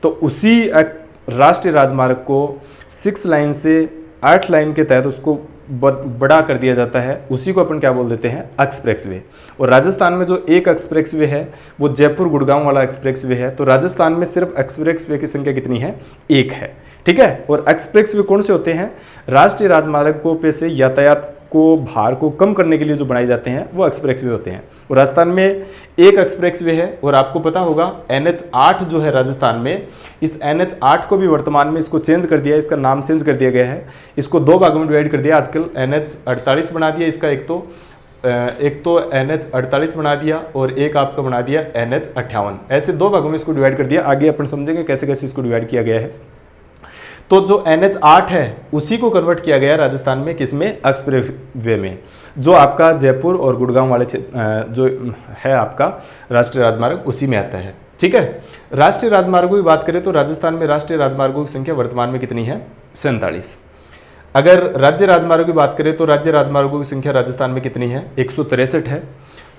[SPEAKER 1] तो उसी राष्ट्रीय राजमार्ग को 6 लाइन से 8 लाइन के तहत उसको बड़ा कर दिया जाता है, उसी को अपन क्या बोल देते हैं, एक्सप्रेस वे। और राजस्थान में जो एक एक्सप्रेस वे है वो जयपुर गुड़गांव वाला एक्सप्रेस वे है। तो राजस्थान में सिर्फ एक्सप्रेस वे की संख्या कितनी है, एक है, ठीक है। और एक्सप्रेस वे कौन से होते हैं, राष्ट्रीय राजमार्गों पे से यातायात को भार को कम करने के लिए जो बनाए जाते हैं वो एक्सप्रेस वे होते हैं। और राजस्थान में एक एक्सप्रेस वे है। और आपको पता होगा NH8 जो है राजस्थान में, इस NH8 को भी वर्तमान में इसको चेंज कर दिया, इसका नाम चेंज कर दिया गया है, इसको 2 भागों में डिवाइड कर दिया आजकल, NH48 बना दिया इसका, एक तो NH48 बना दिया और एक आपका बना दिया NH58, ऐसे 2 भागों में इसको डिवाइड कर दिया। आगे अपन समझेंगे कैसे कैसे इसको डिवाइड किया गया है। तो जो NH8 है उसी को कन्वर्ट किया गया राजस्थान में, किसमें, एक्सप्रेस वे में, जो आपका जयपुर और गुड़गांव वाले जो है आपका राष्ट्रीय राजमार्ग उसी में आता है, ठीक है। राष्ट्रीय राजमार्गों की बात करें तो राजस्थान में राष्ट्रीय राजमार्गों की संख्या वर्तमान में कितनी है, 47। अगर राज्य राजमार्गों की बात करें तो राज्य राजमार्गों की संख्या राजस्थान में कितनी है, 163 है।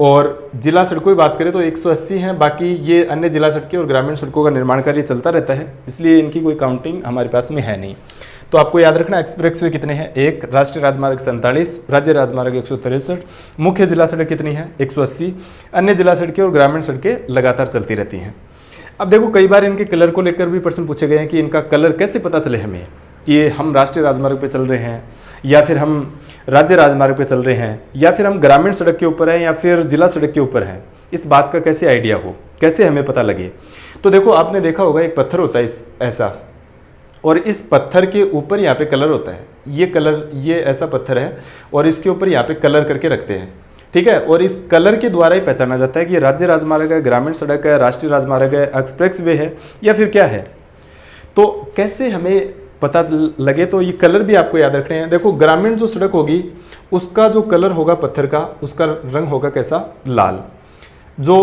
[SPEAKER 1] और जिला सड़कों की बात करें तो 180 हैं। बाकी ये अन्य जिला सड़कें और ग्रामीण सड़कों का निर्माण कार्य चलता रहता है, इसलिए इनकी कोई काउंटिंग हमारे पास में है नहीं। तो आपको याद रखना एक्सप्रेस वे कितने हैं, एक, राष्ट्रीय राजमार्ग 47, राज्य राजमार्ग 163, मुख्य जिला सड़क कितनी है, 180, अन्य जिला सड़कें और ग्रामीण सड़कें लगातार चलती रहती हैं। अब देखो कई बार इनके कलर को लेकर भी प्रश्न पूछे गए हैं कि इनका कलर कैसे पता चले हमें कि ये हम राष्ट्रीय राजमार्ग पे चल रहे हैं या फिर हम राज्य राजमार्ग पे चल रहे हैं या फिर हम ग्रामीण सड़क के ऊपर हैं या फिर जिला सड़क के ऊपर हैं, इस बात का कैसे आइडिया हो, कैसे हमें पता लगे। तो देखो आपने देखा होगा एक पत्थर होता है ऐसा, और इस पत्थर के ऊपर यहाँ पे कलर होता है, ये कलर, ये ऐसा पत्थर है और इसके ऊपर यहाँ पे कलर करके रखते हैं, ठीक है। और इस कलर के द्वारा ही पहचाना जाता है कि ये राज्य राजमार्ग है, ग्रामीण सड़क है, राष्ट्रीय राजमार्ग है, एक्सप्रेस वे है या फिर क्या है। तो कैसे हमें पता लगे, तो ये कलर भी आपको याद रखने हैं। देखो ग्रामीण जो सड़क होगी उसका जो कलर होगा पत्थर का, उसका रंग होगा कैसा, लाल। जो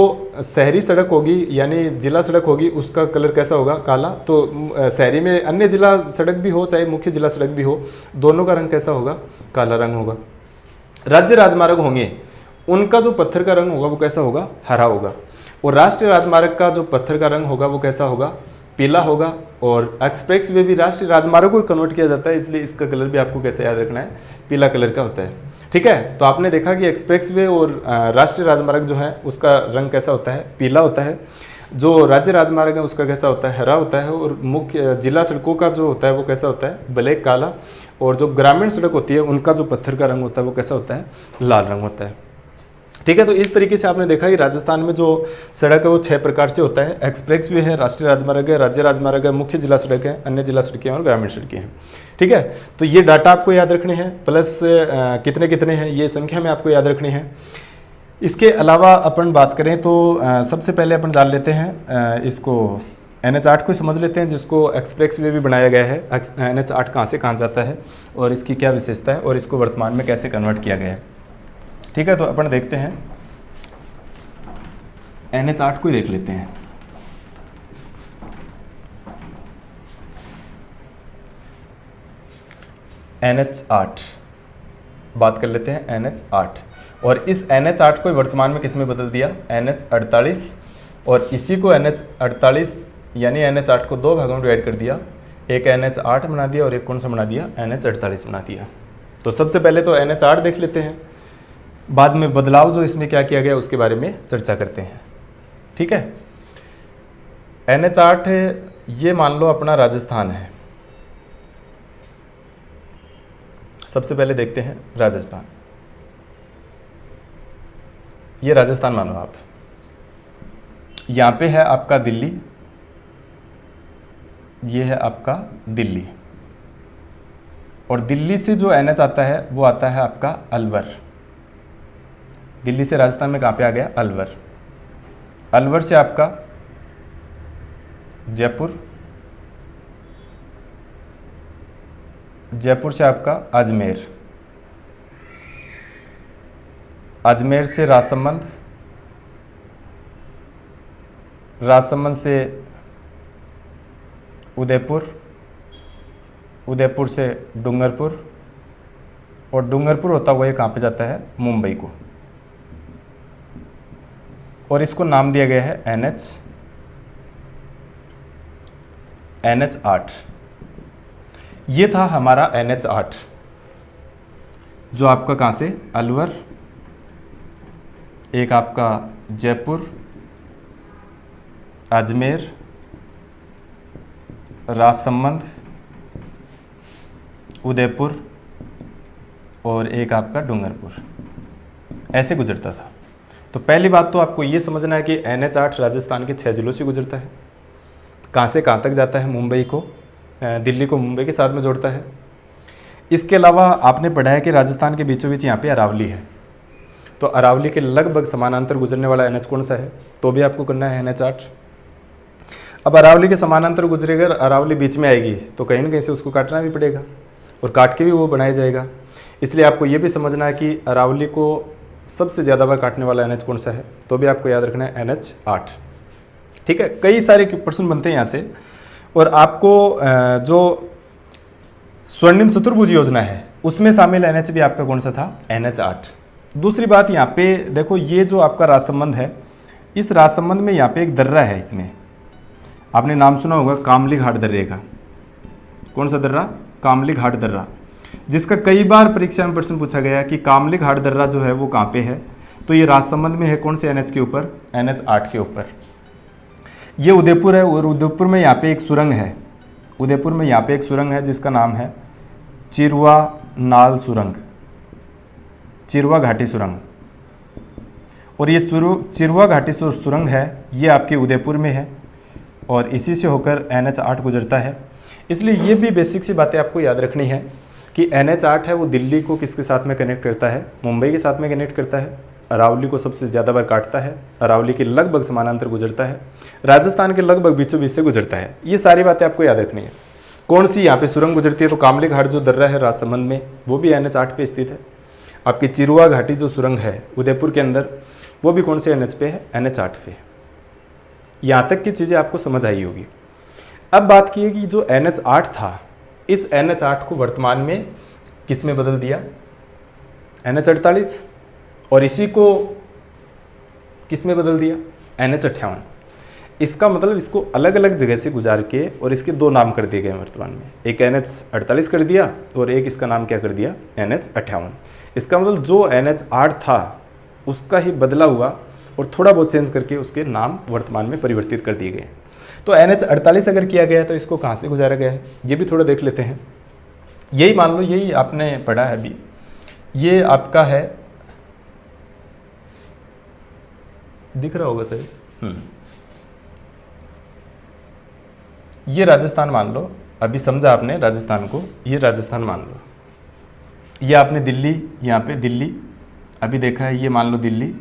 [SPEAKER 1] शहरी सड़क होगी यानी जिला सड़क होगी उसका कलर कैसा होगा, काला। तो शहरी में अन्य जिला सड़क भी हो चाहे मुख्य जिला सड़क भी हो, दोनों का रंग कैसा होगा, काला रंग होगा। राज्य राजमार्ग होंगे उनका जो पत्थर का रंग होगा वो कैसा होगा, हरा होगा। और राष्ट्रीय राजमार्ग का जो पत्थर का रंग होगा वो कैसा होगा, पीला होगा। और एक्सप्रेस वे भी राष्ट्रीय राजमार्ग को कन्वर्ट किया जाता है, इसलिए इसका कलर भी आपको कैसे याद रखना है, पीला कलर का होता है, ठीक है। तो आपने देखा कि एक्सप्रेस वे और राष्ट्रीय राजमार्ग जो है उसका रंग कैसा होता है, पीला होता है। जो राज्य राजमार्ग है उसका कैसा होता है, हरा होता है। और मुख्य जिला सड़कों का जो होता है वो कैसा होता है, ब्लैक, काला। और जो ग्रामीण सड़क होती है उनका जो पत्थर का रंग होता है वो कैसा होता है, लाल रंग होता है, ठीक है। तो इस तरीके से आपने देखा कि राजस्थान में जो सड़क है वो 6 प्रकार से होता है, एक्सप्रेस वे है, राष्ट्रीय राजमार्ग है, राज्य राजमार्ग है, मुख्य जिला सड़क है, अन्य जिला सड़कें और ग्रामीण सड़कें हैं, ठीक है। तो ये डाटा आपको याद रखने हैं, प्लस कितने कितने हैं ये संख्या में आपको याद रखनी है। इसके अलावा अपन बात करें तो सबसे पहले अपन जान लेते हैं इसको NH8 को समझ लेते हैं, जिसको एक्सप्रेस वे भी बनाया गया है। NH8 कहाँ से कहाँ जाता है और इसकी क्या विशेषता है और इसको वर्तमान में कैसे कन्वर्ट किया गया है, ठीक है। तो अपन देखते हैं NH8 को ही देख लेते हैं। NH8 बात कर लेते हैं, NH8। और इस NH8 को वर्तमान में किस में बदल दिया, NH48। और इसी को NH48 यानी NH8 को 2 भागों में डिवाइड कर दिया, एक NH8 बना दिया और एक कौन सा बना दिया, NH48 बना दिया। तो सबसे पहले तो NH8 देख लेते हैं, बाद में बदलाव जो इसमें क्या किया गया उसके बारे में चर्चा करते हैं, ठीक है। NH8 ये मान लो अपना राजस्थान है। सबसे पहले देखते हैं राजस्थान, ये राजस्थान मानो आप, यहाँ पे है आपका दिल्ली, ये है आपका दिल्ली। और दिल्ली से जो NH आता है वो आता है आपका अलवर। दिल्ली से राजस्थान में कहाँ पे आ गया, अलवर। अलवर से आपका जयपुर, जयपुर से आपका अजमेर, अजमेर से राजसमंद, राजसमंद से उदयपुर, उदयपुर से डूंगरपुर, और डूंगरपुर होता हुआ ये कहाँ पे जाता है, मुंबई को। और इसको नाम दिया गया है NH8। ये था हमारा NH8 जो आपका कहाँ से, अलवर, एक आपका जयपुर, अजमेर, राजसमंद, उदयपुर और एक आपका डूंगरपुर, ऐसे गुजरता था। तो पहली बात तो आपको ये समझना है कि NH8 राजस्थान के 6 जिलों से गुजरता है। कहाँ से कहाँ तक जाता है, मुंबई को, दिल्ली को मुंबई के साथ में जोड़ता है। इसके अलावा आपने पढ़ा है कि राजस्थान के बीचों बीच यहाँ पे अरावली है, तो अरावली के लगभग समानांतर गुजरने वाला NH कौन सा है, तो भी आपको करना है NH8। अब अरावली के समानांतर गुजरेगा, अरावली बीच में आएगी तो कहीं ना कहीं से उसको काटना भी पड़ेगा, और काट के भी वो बनाया जाएगा। इसलिए आपको ये भी समझना है कि अरावली को सबसे ज़्यादा बार काटने वाला NH कौन सा है, तो भी आपको याद रखना है NH8। ठीक है, कई सारे प्रश्न बनते हैं यहाँ से। और आपको जो स्वर्णिम चतुर्भुज योजना है उसमें शामिल NH भी आपका कौन सा था, NH8। दूसरी बात यहाँ पे देखो, ये जो आपका राजसमंद है, इस राजसमंद में यहाँ पे एक दर्रा है, इसमें आपने नाम सुना होगा कामली घाट दर्रे का। कौन सा दर्रा, कामली घाट दर्रा, जिसका कई बार परीक्षा में प्रश्न पूछा गया कि कामली घाट दर्रा जो है वो कहाँ पे है, तो ये राजसमंद में है। कौन से NH के ऊपर, NH8 के ऊपर। ये उदयपुर है, और उदयपुर में यहाँ पे एक सुरंग है, उदयपुर में यहाँ पे एक सुरंग है जिसका नाम है चिरवा नाल सुरंग, चिरवा घाटी सुरंग। और ये चिरवा घाटी सुरंग है, ये आपके उदयपुर में है, और इसी से होकर NH8 गुजरता है। इसलिए ये भी बेसिक सी बातें आपको याद रखनी है कि NH8 है वो दिल्ली को किसके साथ में कनेक्ट करता है, मुंबई के साथ में कनेक्ट करता है, अरावली को सबसे ज़्यादा बार काटता है, अरावली के लगभग समानांतर गुजरता है, राजस्थान के लगभग बीचों बीच से गुजरता है। ये सारी बातें आपको याद रखनी है। कौन सी यहाँ पे सुरंग गुजरती है, तो कामली घाट जो दर्रा है राजसमंद में, वो भी NH8 पे स्थित है। आपकी चिरवा घाटी जो सुरंग है उदयपुर के अंदर, वो भी कौन से NH पे है, NH8 पे। यहाँ तक की चीज़ें आपको समझ आई होगी। अब बात की है कि जो NH8 था, इस NH8 को वर्तमान में किस में बदल दिया, NH48, और इसी को किस में बदल दिया, NH58। इसका मतलब इसको अलग अलग जगह से गुजार के और इसके 2 नाम कर दिए गए वर्तमान में, एक NH48 कर दिया और एक इसका नाम क्या कर दिया, NH58। इसका मतलब जो NH8 था उसका ही बदला हुआ और थोड़ा बहुत चेंज करके उसके नाम वर्तमान में परिवर्तित कर दिए गए। तो NH48 अगर किया गया तो इसको कहाँ से गुजारा गया है, ये भी थोड़ा देख लेते हैं। यही मान लो, यही आपने पढ़ा है अभी, ये आपका है, दिख रहा होगा सही, ये राजस्थान मान लो, अभी समझा आपने राजस्थान को, ये राजस्थान मान लो, ये आपने दिल्ली, यहाँ पे दिल्ली अभी देखा है, ये मान लो दिल्ली,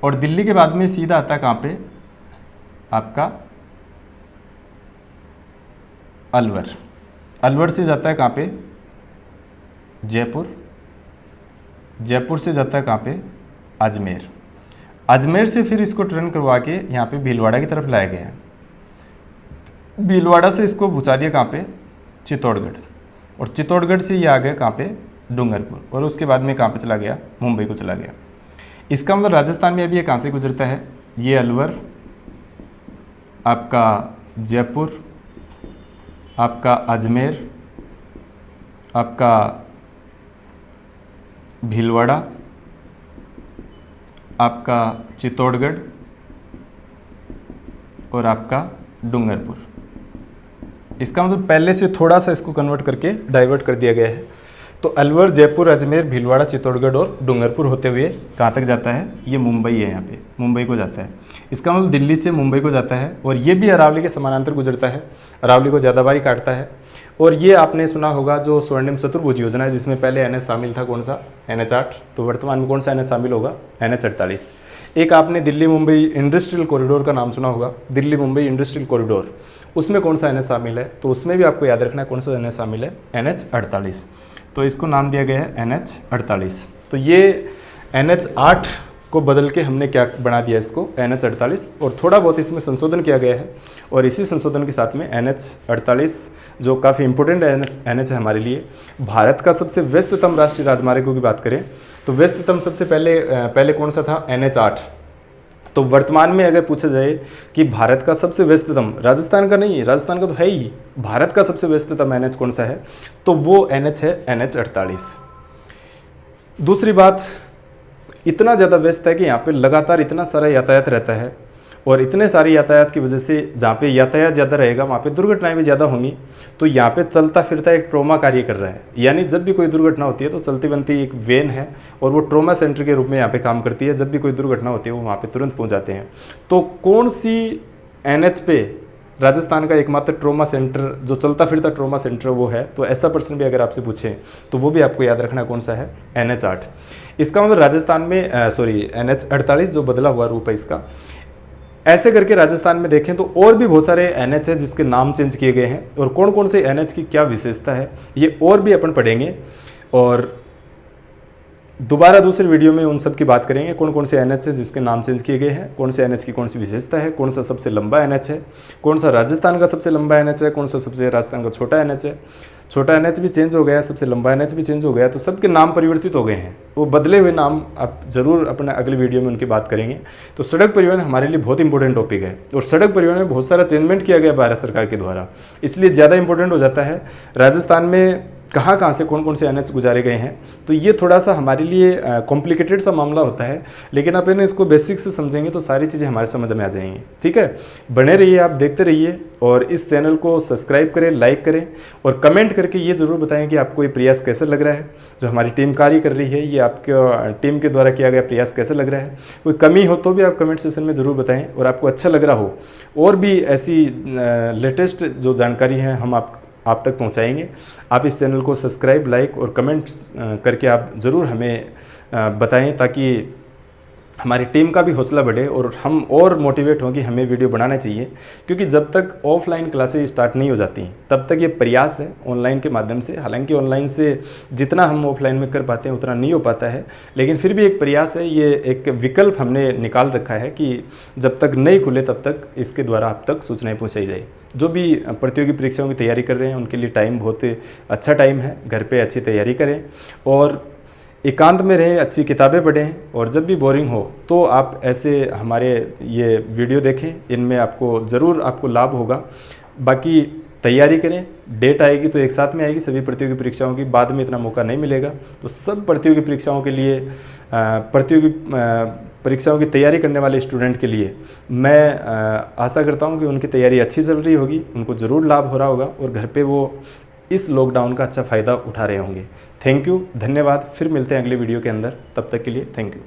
[SPEAKER 1] और दिल्ली के बाद में सीधा आता है कहाँ पे, आपका अलवर, अलवर से जाता है कहाँ पे, जयपुर, जयपुर से जाता है कहाँ पे, अजमेर, अजमेर से फिर इसको टर्न करवा के यहाँ पे भीलवाड़ा की तरफ लाया गया है, भीलवाड़ा से इसको पहुँचा दिया कहाँ पे, चित्तौड़गढ़, और चित्तौड़गढ़ से ये आ गया कहाँ पे, डूंगरपुर, और उसके बाद में कहाँ पे चला गया, मुंबई को चला गया। इसका मतलब राजस्थान में अभी ये कहाँ से गुजरता है, ये अलवर, आपका जयपुर, आपका अजमेर, आपका भीलवाड़ा, आपका चित्तौड़गढ़ और आपका डूंगरपुर। इसका मतलब पहले से थोड़ा सा इसको कन्वर्ट करके डाइवर्ट कर दिया गया है। तो अलवर, जयपुर, अजमेर, भीलवाड़ा, चित्तौड़गढ़ और डूंगरपुर होते हुए कहाँ तक जाता है, ये मुंबई है, यहाँ पे मुंबई को जाता है। इसका मतलब दिल्ली से मुंबई को जाता है, और ये भी अरावली के समानांतर गुजरता है, अरावली को ज़्यादा बारी काटता है। और ये आपने सुना होगा जो स्वर्णिम चतुर्भुज योजना है, जिसमें पहले NH शामिल था, कौन सा, NH8, तो वर्तमान में कौन सा NH शामिल होगा, NH48। एक आपने दिल्ली मुंबई इंडस्ट्रियल कॉरिडोर का नाम सुना होगा, दिल्ली मुंबई इंडस्ट्रियल कॉरिडोर, उसमें कौन सा NH शामिल है? तो उसमें भी आपको याद रखना है कौन सा NH शामिल है, NH48। तो इसको नाम दिया गया है NH48। तो ये NH8 को बदल के हमने क्या बना दिया इसको, NH48, और थोड़ा बहुत इसमें संशोधन किया गया है। और इसी संशोधन के साथ में NH48 जो काफ़ी इंपॉर्टेंट NH है हमारे लिए। भारत का सबसे व्यस्ततम राष्ट्रीय राजमार्गों की बात करें तो व्यस्ततम सबसे पहले कौन सा था, NH8। तो वर्तमान में अगर पूछा जाए कि भारत का सबसे व्यस्ततम, राजस्थान का नहीं है, राजस्थान का तो है ही, भारत का सबसे व्यस्ततम NH कौन सा है, तो वो NH है NH48। दूसरी बात, इतना ज़्यादा व्यस्त है कि यहाँ पे लगातार इतना सारा यातायात रहता है, और इतने सारे यातायात की वजह से जहाँ पे यातायात ज़्यादा रहेगा वहाँ पे दुर्घटनाएं भी ज़्यादा होंगी। तो यहाँ पे चलता फिरता एक ट्रॉमा कार्य कर रहा है, यानी जब भी कोई दुर्घटना होती है तो चलती बनती एक वेन है और वो ट्रॉमा सेंटर के रूप में यहाँ पे काम करती है। जब भी कोई दुर्घटना होती है वो वहाँ पे तुरंत पहुँच जाते हैं। तो कौन सी NH पे राजस्थान का एकमात्र ट्रॉमा सेंटर, जो चलता फिरता ट्रॉमा सेंटर वो है? तो ऐसा प्रश्न भी अगर आपसे पूछे तो वो भी आपको याद रखना कौन सा है, NH8। इसका मतलब राजस्थान में NH48 जो बदला हुआ रूप है इसका। ऐसे करके राजस्थान में देखें तो और भी बहुत सारे NH है जिसके नाम चेंज किए गए हैं, और कौन कौन से NH की क्या विशेषता है ये और भी अपन पढ़ेंगे, और दोबारा दूसरे वीडियो में उन सब की बात करेंगे। कौन कौन से NH है जिसके नाम चेंज किए गए हैं, कौन से NH की कौन सी विशेषता है, कौन सा सबसे लंबा NH है, कौन सा राजस्थान का सबसे लंबा NH है, कौन सा सबसे राजस्थान का छोटा NH है। छोटा NH भी चेंज हो गया, सबसे लंबा NH भी चेंज हो गया, तो सबके नाम परिवर्तित हो गए हैं। वो बदले हुए नाम आप ज़रूर अपने अगले वीडियो में उनकी बात करेंगे। तो सड़क परिवहन हमारे लिए बहुत इंपॉर्टेंट टॉपिक है, और सड़क परिवहन में बहुत सारा चेंजमेंट किया गया भारत सरकार के द्वारा, इसलिए ज़्यादा इंपॉर्टेंट हो जाता है राजस्थान में कहाँ कहाँ से कौन कौन से NH गुजारे गए हैं। तो ये थोड़ा सा हमारे लिए कॉम्प्लिकेटेड सा मामला होता है, लेकिन आप इन्हें इसको बेसिक से समझेंगे तो सारी चीज़ें हमारे समझ में आ जाएंगी। ठीक है, बने रहिए, आप देखते रहिए, और इस चैनल को सब्सक्राइब करें, लाइक करें, और कमेंट करके ये ज़रूर बताएं कि आपको ये प्रयास कैसे लग रहा है, जो हमारी टीम कार्य कर रही है, ये आपके टीम के द्वारा किया गया प्रयास कैसे लग रहा है। कोई कमी हो तो भी आप कमेंट सेक्शन में ज़रूर बताएँ, और आपको अच्छा लग रहा हो और भी ऐसी लेटेस्ट जो जानकारी है हम आप तक पहुंचाएंगे। आप इस चैनल को सब्सक्राइब, लाइक और कमेंट करके आप ज़रूर हमें बताएं, ताकि हमारी टीम का भी हौसला बढ़े और हम और मोटिवेट हों कि हमें वीडियो बनाना चाहिए। क्योंकि जब तक ऑफलाइन क्लासेस स्टार्ट नहीं हो जाती तब तक ये प्रयास है ऑनलाइन के माध्यम से। हालांकि ऑनलाइन से जितना हम ऑफलाइन में कर पाते हैं उतना नहीं हो पाता है, लेकिन फिर भी एक प्रयास है, ये एक विकल्प हमने निकाल रखा है कि जब तक नहीं खुले तब तक इसके द्वारा आप तक सूचनाएँ पहुँचाई जाए। जो भी प्रतियोगी परीक्षाओं की तैयारी कर रहे हैं उनके लिए टाइम बहुत अच्छा टाइम है, घर पे अच्छी तैयारी करें और एकांत में रहें, अच्छी किताबें पढ़ें, और जब भी बोरिंग हो तो आप ऐसे हमारे ये वीडियो देखें, इनमें आपको लाभ होगा। बाकी तैयारी करें, डेट आएगी तो एक साथ में आएगी सभी प्रतियोगी परीक्षाओं की, बाद में इतना मौका नहीं मिलेगा। तो सब प्रतियोगी परीक्षाओं के लिए परीक्षाओं की तैयारी करने वाले स्टूडेंट के लिए मैं आशा करता हूं कि उनकी तैयारी अच्छी चल रही होगी, उनको ज़रूर लाभ हो रहा होगा, और घर पे वो इस लॉकडाउन का अच्छा फ़ायदा उठा रहे होंगे। थैंक यू, धन्यवाद। फिर मिलते हैं अगले वीडियो के अंदर, तब तक के लिए थैंक यू।